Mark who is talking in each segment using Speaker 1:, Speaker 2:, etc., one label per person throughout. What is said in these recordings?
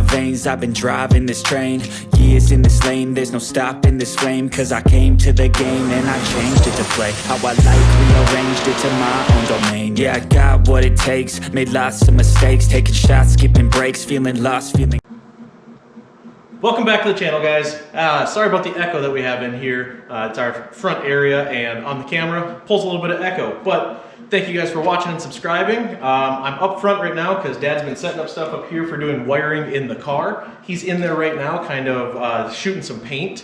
Speaker 1: veins, I've been driving this train. Years in this lane, there's no stopping this flame. Cause I came to the game and I changed it to play how I like, rearranged it to my own domain. Yeah, I got what it takes, made lots of mistakes, taking shots, skipping breaks, feeling lost, feeling...
Speaker 2: Welcome back to the channel, guys. Sorry about the echo that we have in here. It's our front area, and on the camera pulls a little bit of echo, but thank you guys for watching and subscribing. I'm up front right now because Dad's been setting up stuff up here for doing wiring in the car. He's in there right now kind of shooting some paint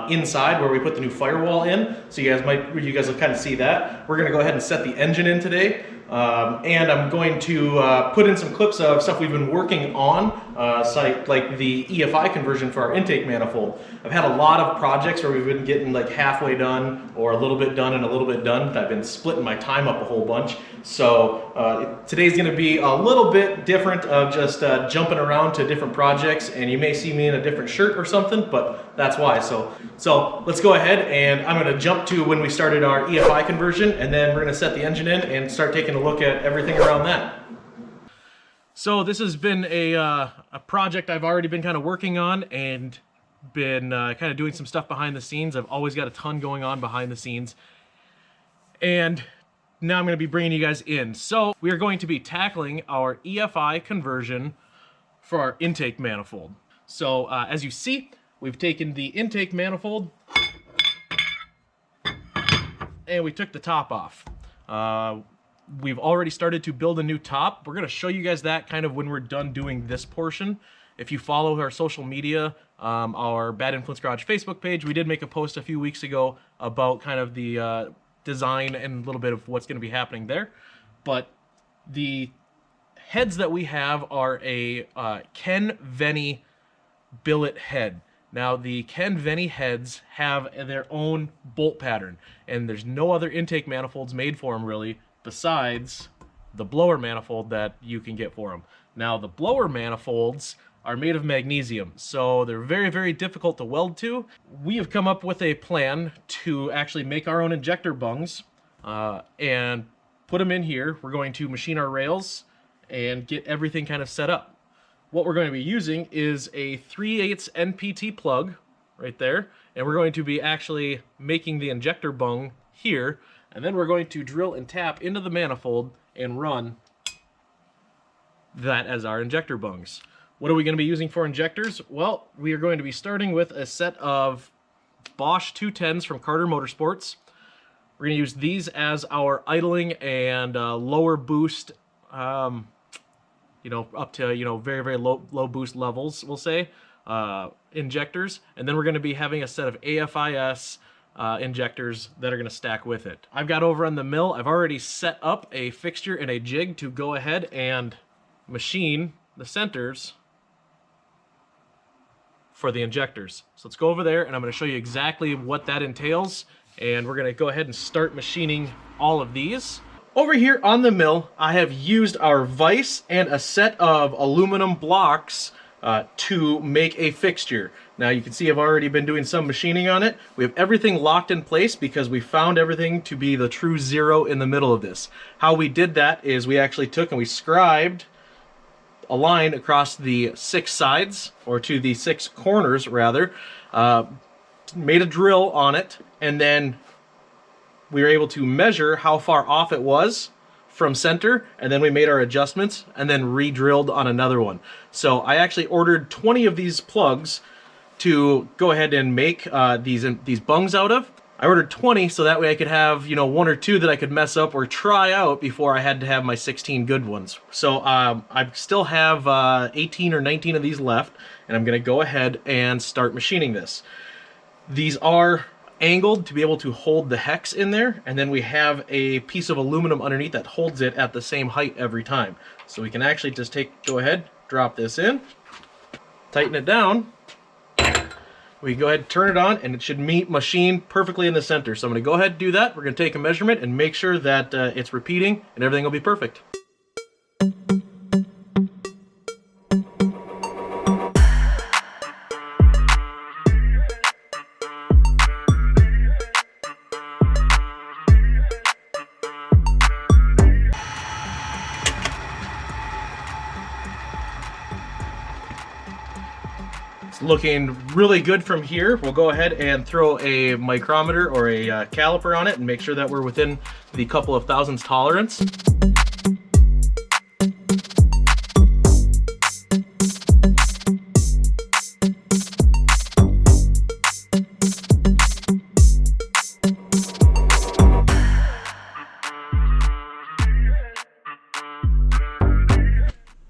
Speaker 2: inside where we put the new firewall in. So you guys will kind of see that. We're gonna go ahead and set the engine in today. And I'm going to put in some clips of stuff we've been working on, like the EFI conversion for our intake manifold. I've had a lot of projects where we've been getting like halfway done or a little bit done and a little bit done. I've been splitting my time up a whole bunch. So today's going to be a little bit different of just jumping around to different projects, and you may see me in a different shirt or something, but that's why. So let's go ahead, and I'm going to jump to when we started our EFI conversion, and then we're going to set the engine in and start taking a look at everything around that. So this has been a project I've already been kind of working on and been kind of doing some stuff behind the scenes. I've always got a ton going on behind the scenes, and now I'm going to be bringing you guys in. So we are going to be tackling our EFI conversion for our intake manifold. So as you see, we've taken the intake manifold and we took the top off. We've already started to build a new top. We're going to show you guys that kind of when we're done doing this portion. If you follow our social media, our Bad Influence Garage Facebook page, we did make a post a few weeks ago about kind of the design and a little bit of what's going to be happening there. But the heads that we have are a Ken Venny billet head. Now the Ken Venny heads have their own bolt pattern, and there's no other intake manifolds made for them really besides the blower manifold that you can get for them. Now the blower manifolds are made of magnesium, so they're very, very difficult to weld to. We have come up with a plan to actually make our own injector bungs and put them in here. We're going to machine our rails and get everything kind of set up. What we're going to be using is a 3/8 NPT plug right there, and we're going to be actually making the injector bung here, and then we're going to drill and tap into the manifold and run that as our injector bungs. What are we going to be using for injectors? Well, we are going to be starting with a set of Bosch 210s from Carter Motorsports. We're going to use these as our idling and lower boost, up to, very, very low boost levels, we'll say, injectors. And then we're going to be having a set of AFIS injectors that are going to stack with it. I've got over on the mill, I've already set up a fixture and a jig to go ahead and machine the centers for the injectors. So let's go over there and I'm going to show you exactly what that entails, and we're going to go ahead and start machining all of these. Over here on the mill, I have used our vise and a set of aluminum blocks to make a fixture. Now you can see I've already been doing some machining on it. We have everything locked in place because we found everything to be the true zero in the middle of this. How we did that is we actually took and we scribed a line across the 6 sides, or to the 6 corners rather, made a drill on it, and then we were able to measure how far off it was from center, and then we made our adjustments and then re-drilled on another one. So I actually ordered 20 of these plugs to go ahead and make these bungs out of. I ordered 20 so that way I could have, 1 or 2 that I could mess up or try out before I had to have my 16 good ones. So I still have 18 or 19 of these left, and I'm going to go ahead and start machining this. These are angled to be able to hold the hex in there, and then we have a piece of aluminum underneath that holds it at the same height every time. So we can actually just go ahead, drop this in, tighten it down. We can go ahead and turn it on, and it should machine perfectly in the center. So I'm going to go ahead and do that. We're going to take a measurement and make sure that it's repeating, and everything will be perfect. It's looking really good from here. We'll go ahead and throw a micrometer or a caliper on it and make sure that we're within the couple of thousandths tolerance.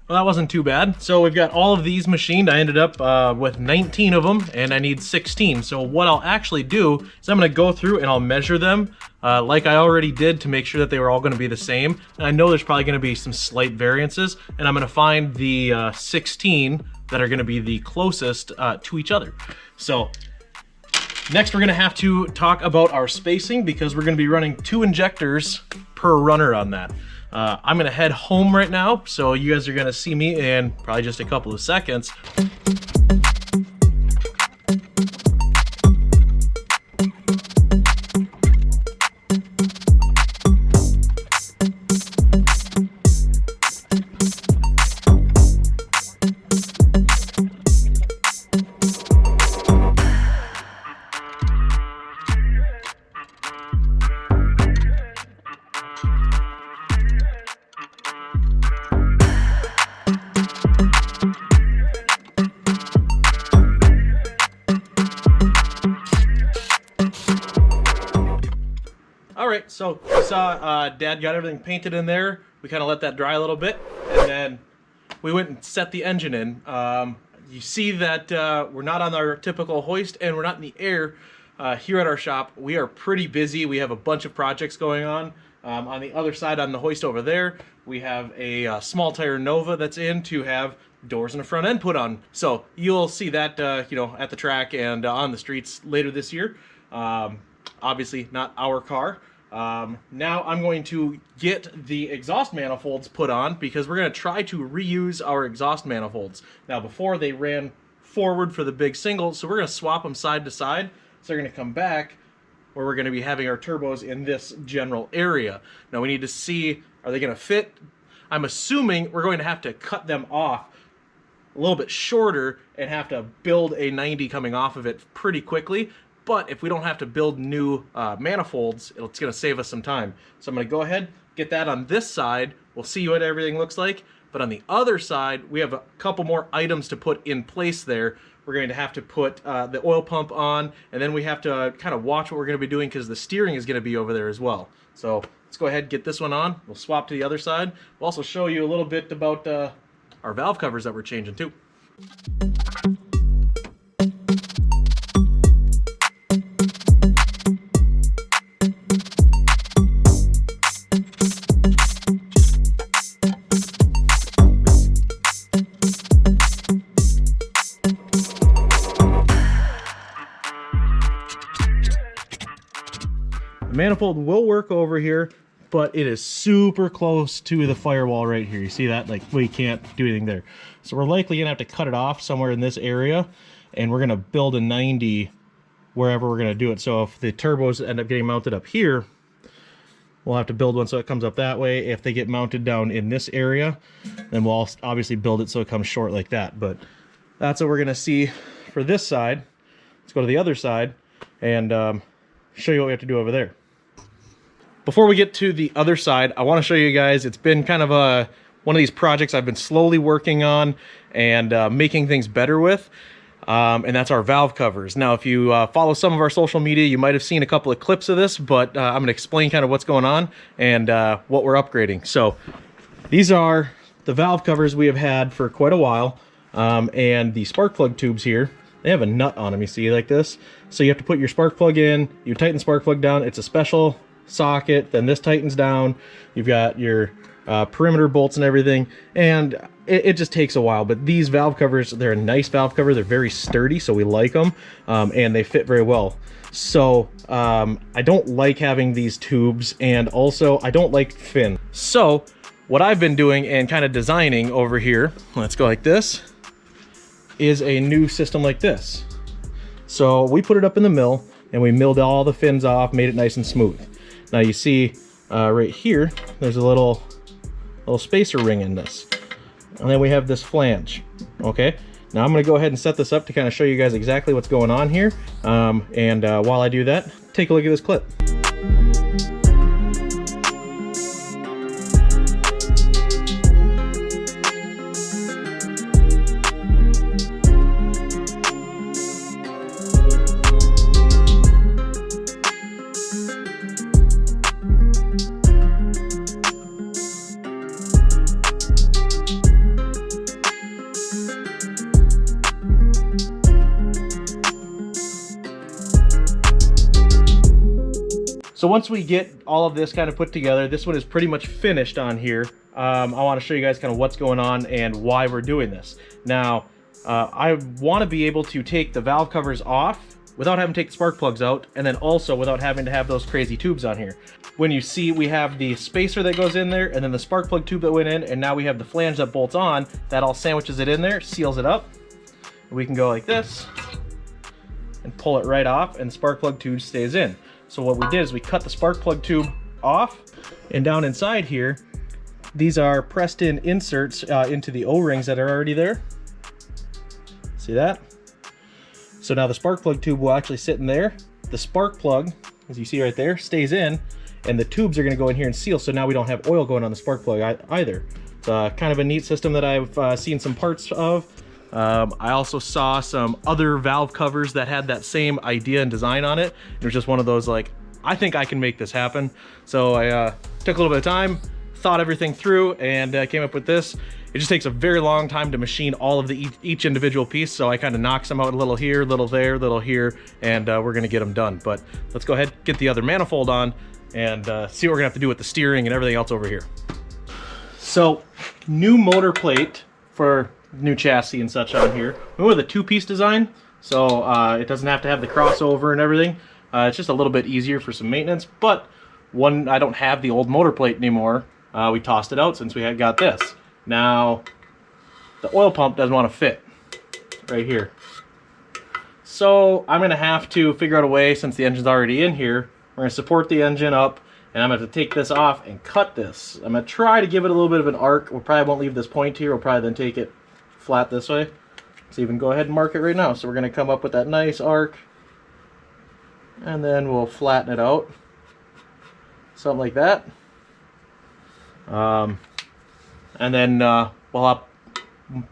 Speaker 2: Well, that wasn't too bad. So we've got all of these machined. I ended up with 19 of them, and I need 16. So what I'll actually do is I'm gonna go through and I'll measure them like I already did to make sure that they were all gonna be the same. And I know there's probably gonna be some slight variances, and I'm gonna find the 16 that are gonna be the closest to each other. So next we're gonna have to talk about our spacing, because we're gonna be running 2 injectors per runner on that. I'm gonna head home right now, so you guys are gonna see me in probably just a couple of seconds. Alright, so you saw Dad got everything painted in there. We kind of let that dry a little bit, and then we went and set the engine in. You see that we're not on our typical hoist, and we're not in the air here at our shop. We are pretty busy. We have a bunch of projects going on. On the other side, on the hoist over there, we have a small tire Nova that's in to have doors and a front end put on. So you'll see that you know, at the track and on the streets later this year. Obviously not our car. Now I'm going to get the exhaust manifolds put on, because we're going to try to reuse our exhaust manifolds. Now before, they ran forward for the big single, so we're going to swap them side to side. So they're going to come back where we're going to be having our turbos in this general area. Now we need to see, are they going to fit? I'm assuming we're going to have to cut them off a little bit shorter and have to build a 90 coming off of it pretty quickly. But if we don't have to build new manifolds, it's going to save us some time. So I'm going to go ahead, get that on this side. We'll see what everything looks like. But on the other side, we have a couple more items to put in place there. We're going to have to put the oil pump on, and then we have to kind of watch what we're going to be doing, because the steering is going to be over there as well. So let's go ahead and get this one on. We'll swap to the other side. We'll also show you a little bit about our valve covers that we're changing too. Manifold will work over here, but it is super close to the firewall right here. You see that? Like, we can't do anything there. So we're likely gonna have to cut it off somewhere in this area, and we're gonna build a 90 wherever we're gonna do it. So if the turbos end up getting mounted up here, we'll have to build one so it comes up that way. If they get mounted down in this area, then we'll obviously build it so it comes short like that. But that's what we're gonna see for this side. Let's go to the other side and show you what we have to do over there. Before we get to the other side, I want to show you guys, it's been kind of one of these projects I've been slowly working on and making things better with, and that's our valve covers. Now, if you follow some of our social media, you might have seen a couple of clips of this, but I'm going to explain kind of what's going on and what we're upgrading. So these are the valve covers we have had for quite a while, and the spark plug tubes here, they have a nut on them, you see, like this. So you have to put your spark plug in, you tighten the spark plug down, it's a special socket, then this tightens down, you've got your perimeter bolts and everything, and it just takes a while. But these valve covers, they're a nice valve cover, they're very sturdy, so we like them, and they fit very well. So I don't like having these tubes, and also I don't like fin. So what I've been doing and kind of designing over here, let's go like this, is a new system like this. So we put it up in the mill, and we milled all the fins off, made it nice and smooth. Now you see right here, there's a little spacer ring in this. And then we have this flange, okay? Now I'm going to go ahead and set this up to kind of show you guys exactly what's going on here. While I do that, take a look at this clip. So once we get all of this kind of put together, this one is pretty much finished on here. I want to show you guys kind of what's going on and why we're doing this. Now, I want to be able to take the valve covers off without having to take the spark plugs out, and then also without having to have those crazy tubes on here. When you see, we have the spacer that goes in there, and then the spark plug tube that went in, and now we have the flange that bolts on, that all sandwiches it in there, seals it up. We can go like this, and pull it right off, and the spark plug tube stays in. So what we did is we cut the spark plug tube off, and down inside here, these are pressed in inserts into the O-rings that are already there. See that? So now the spark plug tube will actually sit in there. The spark plug, as you see right there, stays in, and the tubes are going to go in here and seal, so now we don't have oil going on the spark plug either. It's kind of a neat system that I've seen some parts of. I also saw some other valve covers that had that same idea and design on it. It was just one of those, like, I think I can make this happen. So I took a little bit of time, thought everything through, and came up with this. It just takes a very long time to machine all of each individual piece, so I kind of knock some out, a little here, little there, little here, and we're gonna get them done. But let's go ahead, get the other manifold on, and see what we're gonna have to do with the steering and everything else over here. So, new motor plate for new chassis and such on here. We went with a two-piece design, so it doesn't have to have the crossover and everything. It's just a little bit easier for some maintenance, but I don't have the old motor plate anymore. We tossed it out since we had got this. Now, the oil pump doesn't want to fit right here. So I'm going to have to figure out a way, since the engine's already in here, we're going to support the engine up, and I'm going to have to take this off and cut this. I'm going to try to give it a little bit of an arc. We probably won't leave this point here. We'll probably then take it flat this way. So even go ahead and mark it right now. So we're going to come up with that nice arc, and then we'll flatten it out. Something like that. And then we'll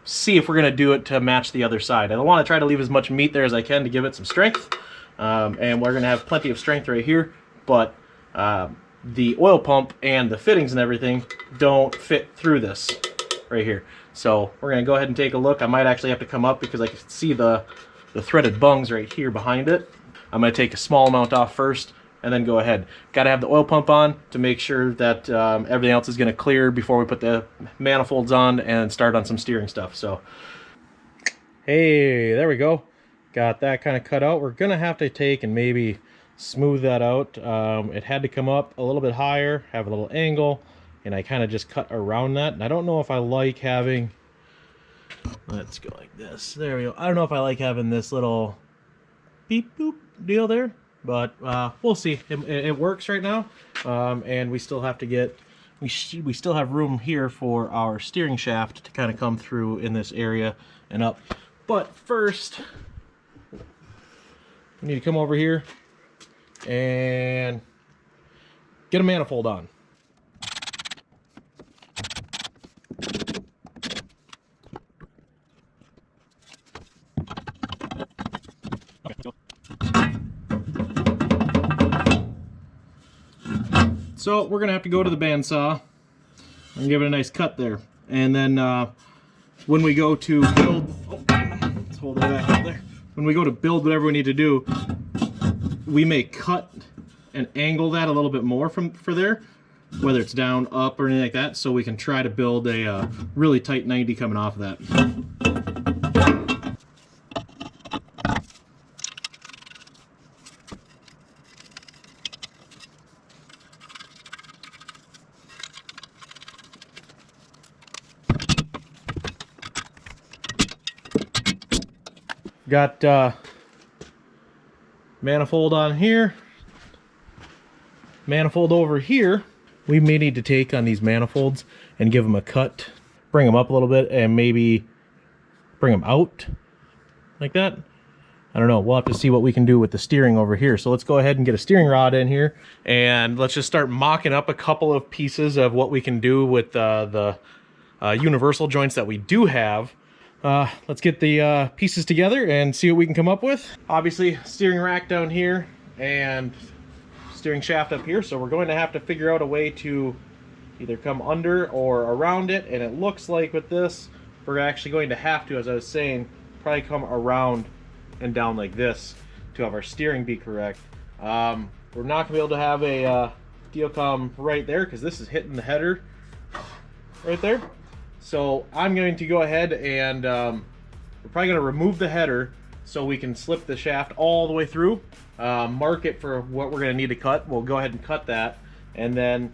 Speaker 2: see if we're going to do it to match the other side. I want to try to leave as much meat there as I can to give it some strength. And we're going to have plenty of strength right here, but the oil pump and the fittings and everything don't fit through this right here. So we're going to go ahead and take a look. I might actually have to come up because I can see the threaded bungs right here behind it. I'm going to take a small amount off first, and then go ahead. Got to have the oil pump on to make sure that everything else is going to clear before we put the manifolds on and start on some steering stuff. So, hey, there we go. Got that kind of cut out. We're going to have to take and maybe smooth that out. It had to come up a little bit higher, have a little angle, and I kind of just cut around that. And I don't know if I like having, let's go like this. There we go. I don't know if I like having this little beep boop deal there. But we'll see. It works right now, and we still have to get. We still have room here for our steering shaft to kind of come through in this area and up. But first, we need to come over here and get a manifold on. So we're going to have to go to the bandsaw and give it a nice cut there. And then when we go to build, let's hold it back up there. When we go to build whatever we need to do, we may cut and angle that a little bit more for there, whether it's down, up, or anything like that, so we can try to build a really tight 90 coming off of that. Got manifold on here, manifold over here. We may need to take on these manifolds and give them a cut, bring them up a little bit, and maybe bring them out like that. I don't know. We'll have to see what we can do with the steering over here. So let's go ahead and get a steering rod in here, and let's just start mocking up a couple of pieces of what we can do with the universal joints that we do have. Let's get the pieces together and see what we can come up with. Obviously, steering rack down here and steering shaft up here. So we're going to have to figure out a way to either come under or around it. And it looks like with this, we're actually going to have to, as I was saying, probably come around and down like this to have our steering be correct. We're not gonna be able to have a deal come right there because this is hitting the header right there. So I'm going to go ahead and we're probably gonna remove the header so we can slip the shaft all the way through, mark it for what we're gonna need to cut. We'll go ahead and cut that, and then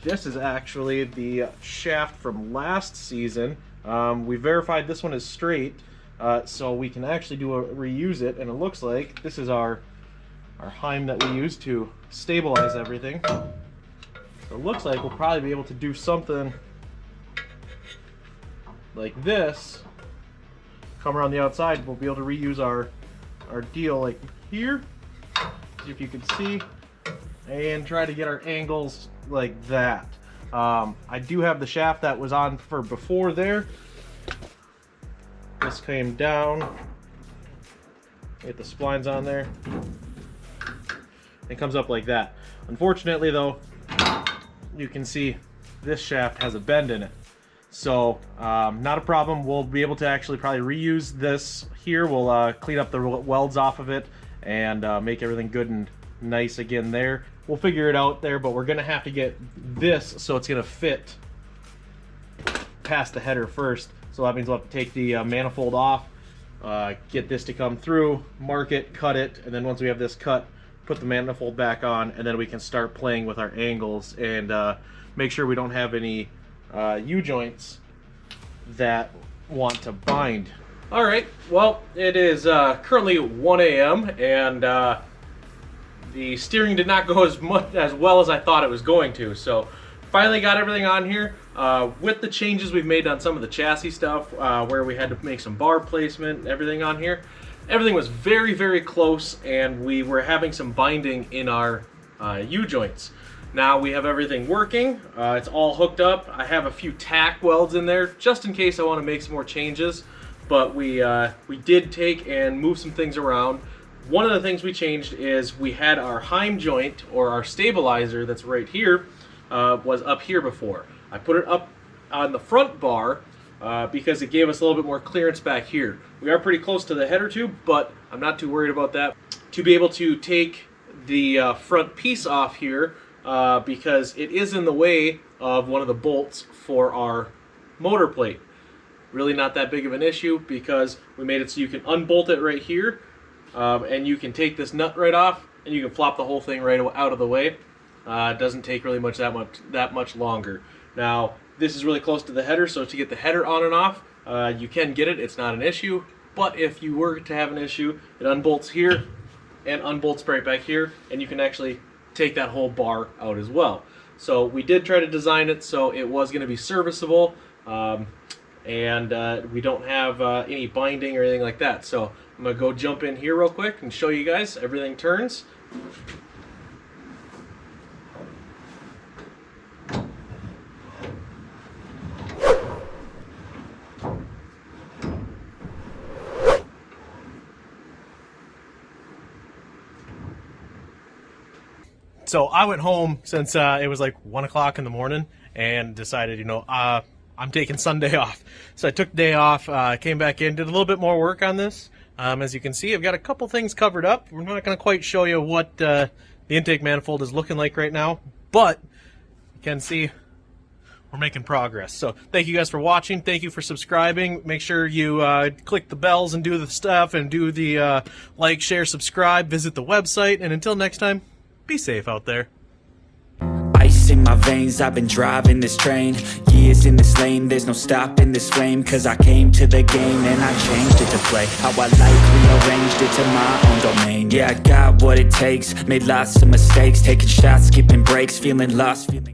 Speaker 2: this is actually the shaft from last season. We verified this one is straight, so we can actually reuse it, and it looks like this is our HEMI that we use to stabilize everything. So it looks like we'll probably be able to do something like this. Come around the outside, we'll be able to reuse our deal like here, see if you can see, and try to get our angles like that. I do have the shaft that was on for before there. This came down, get the splines on there, it comes up like that. Unfortunately though, you can see this shaft has a bend in it, so not a problem. We'll be able to actually probably reuse this here. We'll clean up the welds off of it and make everything good and nice again there. We'll figure it out there, but we're gonna have to get this so it's gonna fit past the header first. So that means we'll have to take the manifold off, get this to come through, mark it, cut it, and then once we have this cut, put the manifold back on, and then we can start playing with our angles and make sure we don't have any U-joints that want to bind. All right, well, it is currently 1 a.m. and the steering did not go as well as I thought it was going to. So finally got everything on here. With the changes we've made on some of the chassis stuff, where we had to make some bar placement and everything on here, everything was very, very close, and we were having some binding in our U-joints. Now we have everything working. It's all hooked up. I have a few tack welds in there just in case I want to make some more changes, but we did take and move some things around. One of the things we changed is we had our HEMI joint, or our stabilizer that's right here, was up here before. I put it up on the front bar because it gave us a little bit more clearance back here. We are pretty close to the header tube, but I'm not too worried about that. To be able to take the front piece off here, because it is in the way of one of the bolts for our motor plate. Really not that big of an issue because we made it so you can unbolt it right here, and you can take this nut right off and you can flop the whole thing right out of the way. It doesn't take really that much longer. Now this is really close to the header, so to get the header on and off, you can get it. It's not an issue. But if you were to have an issue, it unbolts here and unbolts right back here, and you can actually take that whole bar out as well. So we did try to design it so it was going to be serviceable, and we don't have any binding or anything like that. So I'm going to go jump in here real quick and show you guys. Everything turns. So I went home since it was like 1 o'clock in the morning and decided, I'm taking Sunday off. So I took the day off, came back in, did a little bit more work on this. As you can see, I've got a couple things covered up. We're not going to quite show you what the intake manifold is looking like right now, but you can see we're making progress. So thank you guys for watching. Thank you for subscribing. Make sure you click the bells and do the stuff and do the like, share, subscribe, visit the website. And until next time, be safe out there.
Speaker 1: Ice in my veins, I've been driving this train. Years in this lane, there's no stopping this flame. Cause I came to the game and I changed it to play how I like, rearranged it to my own domain. Yeah, I got what it takes, made lots of mistakes, taking shots, skipping breaks, feeling lost, feeling